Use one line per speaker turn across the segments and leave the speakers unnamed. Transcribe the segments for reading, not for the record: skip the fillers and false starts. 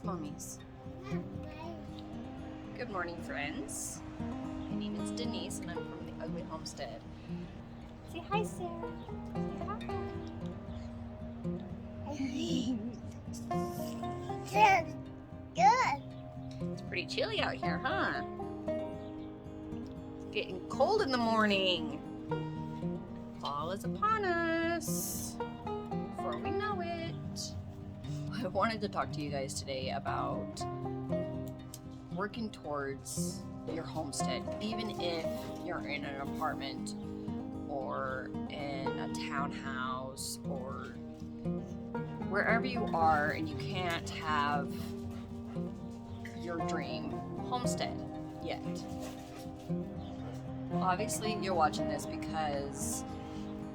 mummies. Good morning, friends. My name is Denise and I'm from the Ugly Homestead. Say hi, Sarah. Say hi.
Good.
It's pretty chilly out here, huh? It's getting cold in the morning. Fall is upon us. Before we know it. I wanted to talk to you guys today about working towards your homestead, even if you're in an apartment or in a townhouse or wherever you are and you can't have your dream homestead yet. Obviously, you're watching this because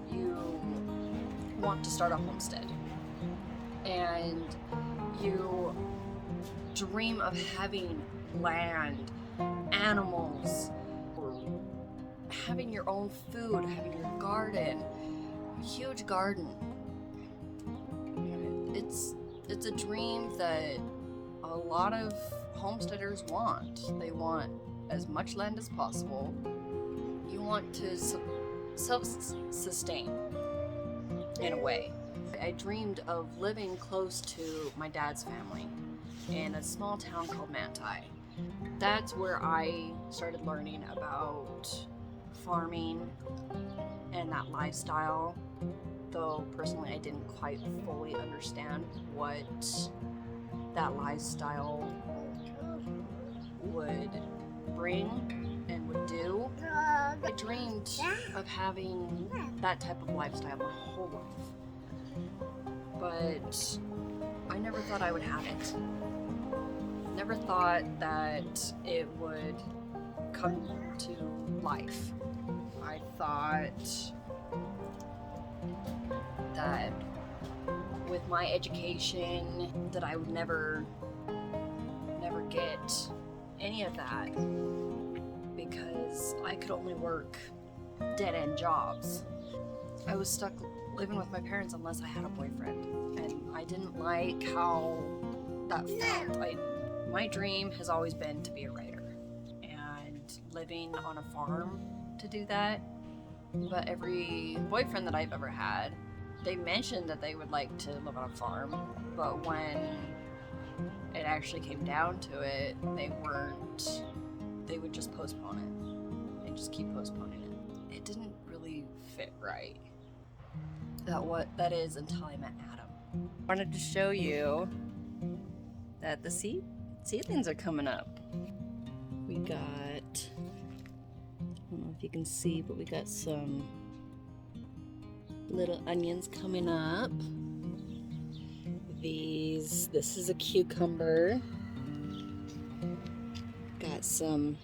you want to start a homestead and you dream of having land, animals, or having your own food, having your garden, a huge garden. It's a dream that a lot of homesteaders want. They want as much land as possible. You want to self-sustain in a way. I dreamed of living close to my dad's family in a small town called Manti. That's where I started learning about farming and that lifestyle, though personally I didn't quite fully understand what that lifestyle would bring and would do. I dreamed of having that type of lifestyle my whole life, but I never thought I would have it. Never thought that it would come to life. I thought that with my education that I would never get any of that because I could only work dead-end jobs. I was stuck living with my parents unless I had a boyfriend, and I didn't like how that felt. My dream has always been to be a writer and living on a farm to do that. But every boyfriend that I've ever had, they mentioned that they would like to live on a farm, but when it actually came down to it, they would just postpone it. They just keep postponing it. It didn't really fit right. That is until I met Adam. I wanted to show you that the seedlings are coming up. We got, I don't know if you can see, but we got some little onions coming up. This is a cucumber. Got some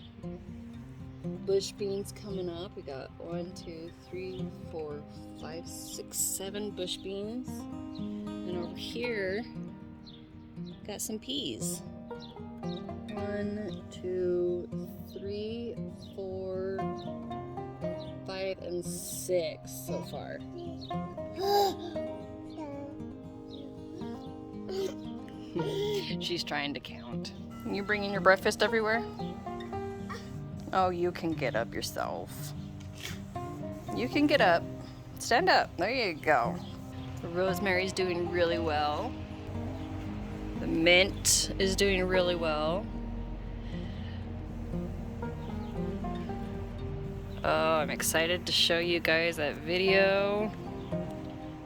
bush beans coming up. We got 1, 2, 3, 4, 5, 6, 7 bush beans. And over here, got some peas. 1, 2, 3, 4, 5, and 6 so far. She's trying to count. You bringing your breakfast everywhere? Oh, you can get up yourself. You can get up. Stand up. There you go. The rosemary's doing really well. The mint is doing really well. Oh, I'm excited to show you guys that video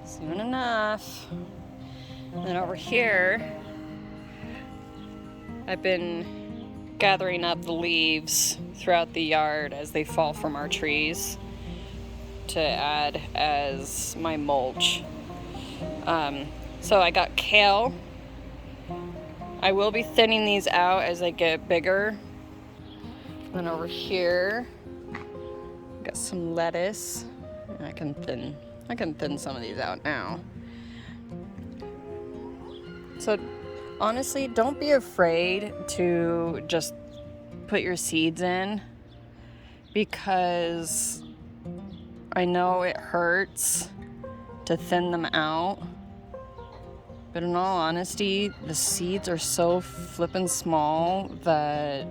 soon enough. And then over here, I've been gathering up the leaves throughout the yard as they fall from our trees to add as my mulch. So I got kale. I will be thinning these out as they get bigger. Then over here, got some lettuce. I can thin some of these out now. So honestly, don't be afraid to just put your seeds in, because I know it hurts to thin them out, But in all honesty, the seeds are so flippin' small that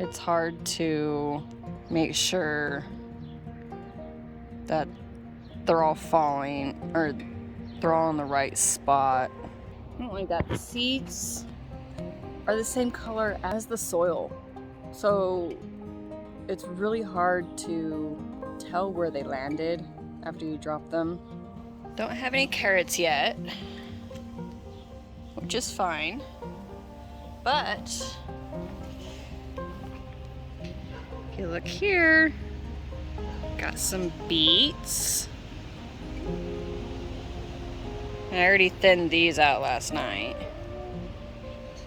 it's hard to make sure that they're all falling, or they're all in the right spot. I don't like that. The seeds are the same color as the soil, so it's really hard to tell where they landed after you drop them. Don't have any carrots yet, which is fine, but if you look here, got some beets. I already thinned these out last night.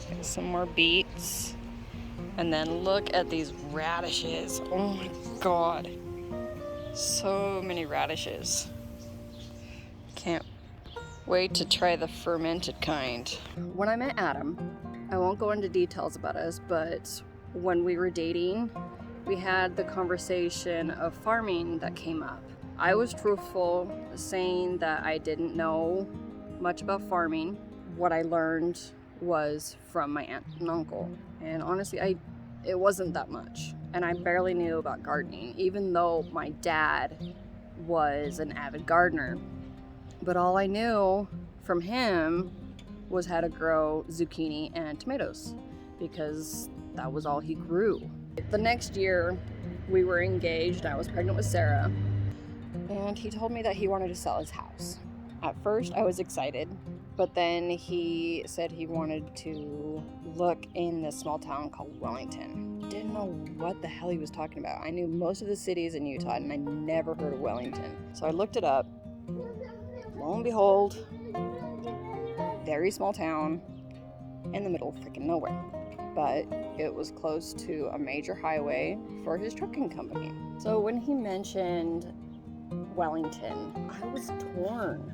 Got some more beets. And then look at these radishes. Oh my God. So many radishes. Can't wait to try the fermented kind. When I met Adam, I won't go into details about us, but when we were dating, we had the conversation of farming that came up. I was truthful, saying that I didn't know much about farming. What I learned was from my aunt and uncle. And honestly, it wasn't that much. And I barely knew about gardening, even though my dad was an avid gardener. But all I knew from him was how to grow zucchini and tomatoes, because that was all he grew. The next year, we were engaged. I was pregnant with Sarah, and he told me that he wanted to sell his house. At first, I was excited, but then he said he wanted to look in this small town called Wellington. Didn't know what the hell he was talking about. I knew most of the cities in Utah, and I never heard of Wellington. So I looked it up. Lo and behold, very small town in the middle of freaking nowhere. But it was close to a major highway for his trucking company. So when he mentioned Wellington, I was torn.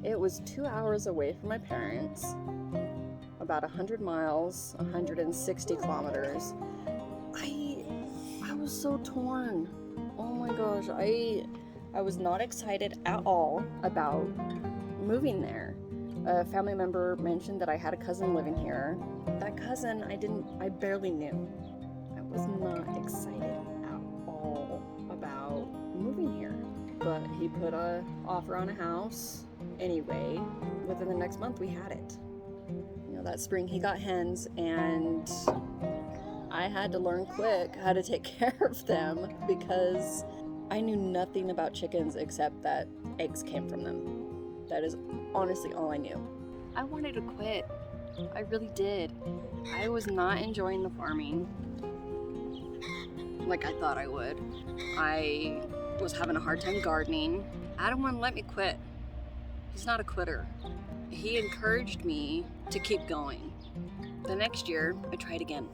It was 2 hours away from my parents, about 100 miles, 160 kilometers. I was so torn. Oh my gosh, I was not excited at all about moving there. A family member mentioned that I had a cousin living here. That cousin I barely knew. I was not excited at all about moving here. But he put an offer on a house anyway. Within the next month we had it. You know, that spring he got hens, and I had to learn quick how to take care of them because I knew nothing about chickens except that eggs came from them. That is honestly all I knew. I wanted to quit. I really did. I was not enjoying the farming like I thought I would. I was having a hard time gardening. Adam wouldn't let me quit. He's not a quitter. He encouraged me to keep going. The next year, I tried again.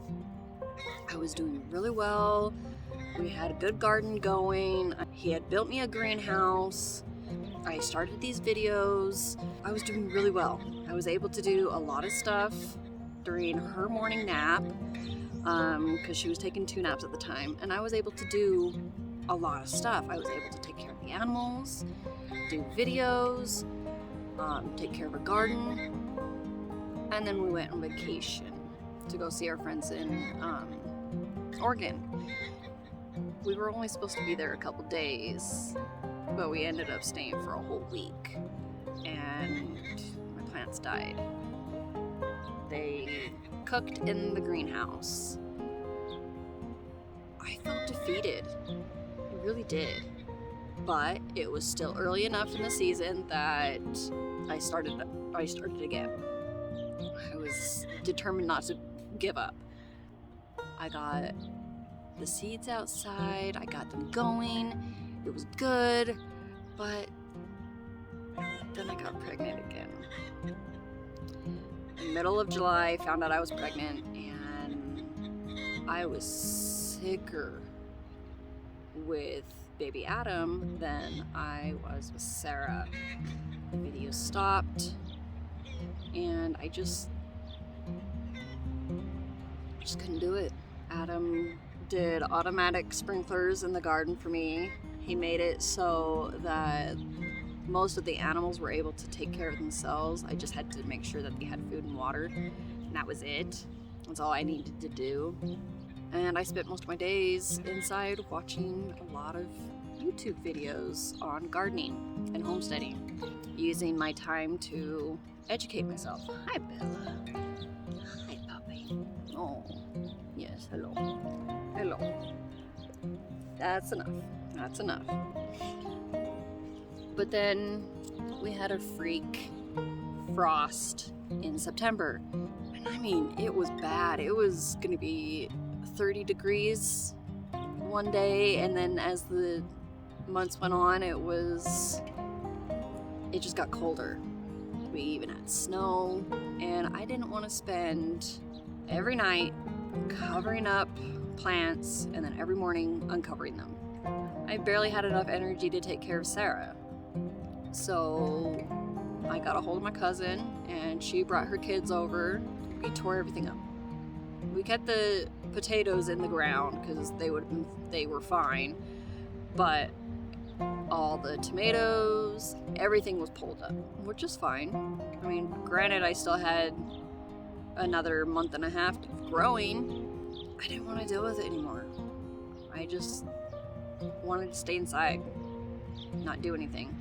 I was doing really well. We had a good garden going. He had built me a greenhouse. I started these videos. I was doing really well. I was able to do a lot of stuff during her morning nap, because she was taking 2 naps at the time, and I was able to do a lot of stuff. I was able to take care of the animals, do videos, take care of a garden, and then we went on vacation to go see our friends in Oregon. We were only supposed to be there a couple days, but we ended up staying for a whole week, and my plants died. They cooked in the greenhouse. I felt defeated. I really did. But it was still early enough in the season that I started again. I was determined not to give up. I got the seeds outside, I got them going, it was good, but then I got pregnant again. In the middle of July, I found out I was pregnant, and I was sicker with baby Adam than I was with Sarah. The video stopped, and I just couldn't do it. Adam did automatic sprinklers in the garden for me. He made it so that Most of the animals were able to take care of themselves. I just had to make sure that they had food and water, and that was it. That's all I needed to do. And I spent most of my days inside watching a lot of YouTube videos on gardening and homesteading, using my time to educate myself. Hi, Bella. Hi, puppy. Oh, yes, hello. Hello. That's enough. That's enough. But then we had a freak frost in September. And I mean, it was bad. It was gonna be 30 degrees one day, and then as the months went on, it just got colder. We even had snow, and I didn't want to spend every night covering up plants and then every morning uncovering them. I barely had enough energy to take care of Sarah. So I got a hold of my cousin, and she brought her kids over. We tore everything up. We kept the potatoes in the ground because they were fine, but all the tomatoes, everything was pulled up, which is fine. I mean, granted, I still had another month and a half of growing. I didn't want to deal with it anymore. I just wanted to stay inside, not do anything.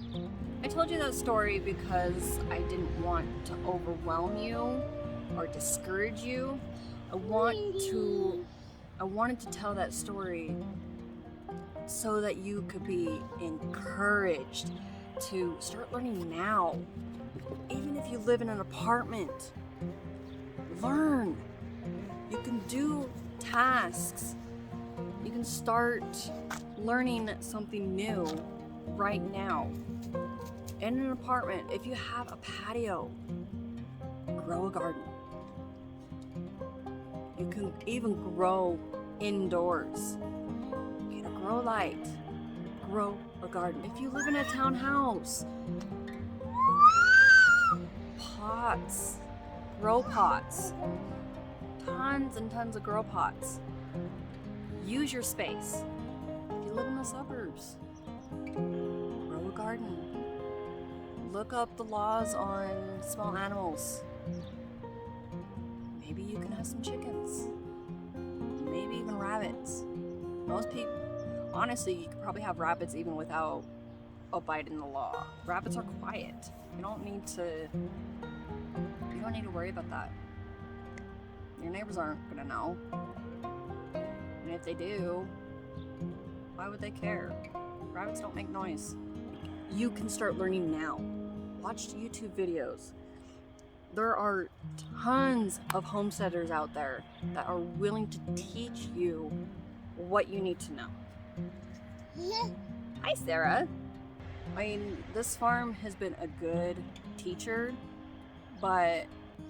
I told you that story because I didn't want to overwhelm you or discourage you. I wanted to tell that story so that you could be encouraged to start learning now. Even if you live in an apartment, learn. You can do tasks. You can start learning something new right now. In an apartment, if you have a patio, grow a garden. You can even grow indoors. Get a grow light. Grow a garden. If you live in a townhouse, pots. Grow pots. Tons and tons of grow pots. Use your space. If you live in the suburbs, grow a garden. Look up the laws on small animals. Maybe you can have some chickens. Maybe even rabbits. Most people, honestly, you could probably have rabbits even without abiding the law. Rabbits are quiet. You don't need to worry about that. Your neighbors aren't gonna know. And if they do, why would they care? Rabbits don't make noise. You can start learning now. Watch YouTube videos. There are tons of homesteaders out there that are willing to teach you what you need to know. Hi, Sarah. I mean, this farm has been a good teacher, but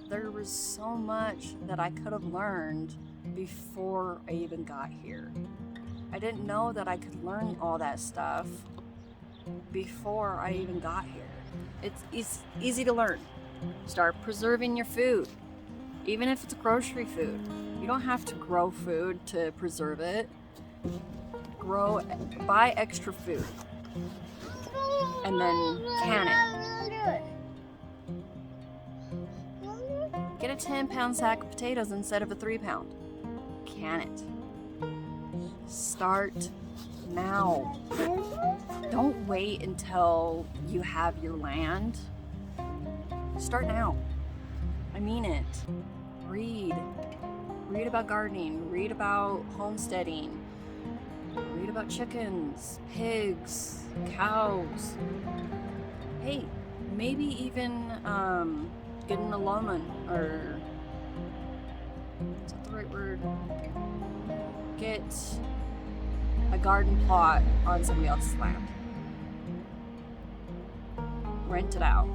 there was so much that I could have learned before I even got here. I didn't know that I could learn all that stuff before I even got here. It's easy to learn. Start preserving your food, even if it's grocery food. You don't have to grow food to preserve it. Buy extra food, and then can it. Get a 10-pound sack of potatoes instead of a 3-pound. Can it. Start now. Don't wait until you have your land. Start now. I mean it. Read. Read about gardening. Read about homesteading. Read about chickens, pigs, cows. Hey, maybe even getting a lawnman, or is that the right word? Get a garden plot on somebody else's land. Rent it out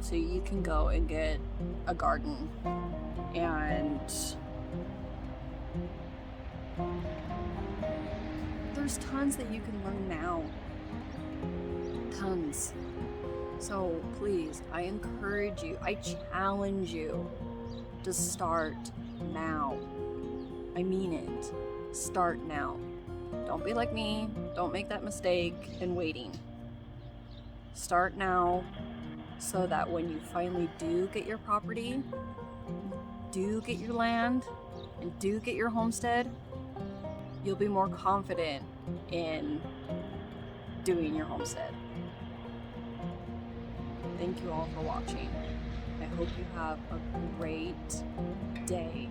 so you can go and get a garden, and there's tons that you can learn now. Tons. So please, I encourage you, I challenge you to start now. I mean it. Start now. Don't be like me. Don't make that mistake in waiting. Start now so that when you finally do get your property, do get your land, and do get your homestead, you'll be more confident in doing your homestead. Thank you all for watching. I hope you have a great day.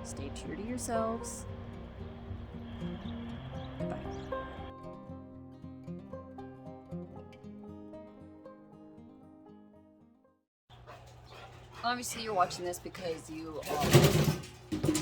Stay true to yourselves. Goodbye. Obviously, you're watching this because you are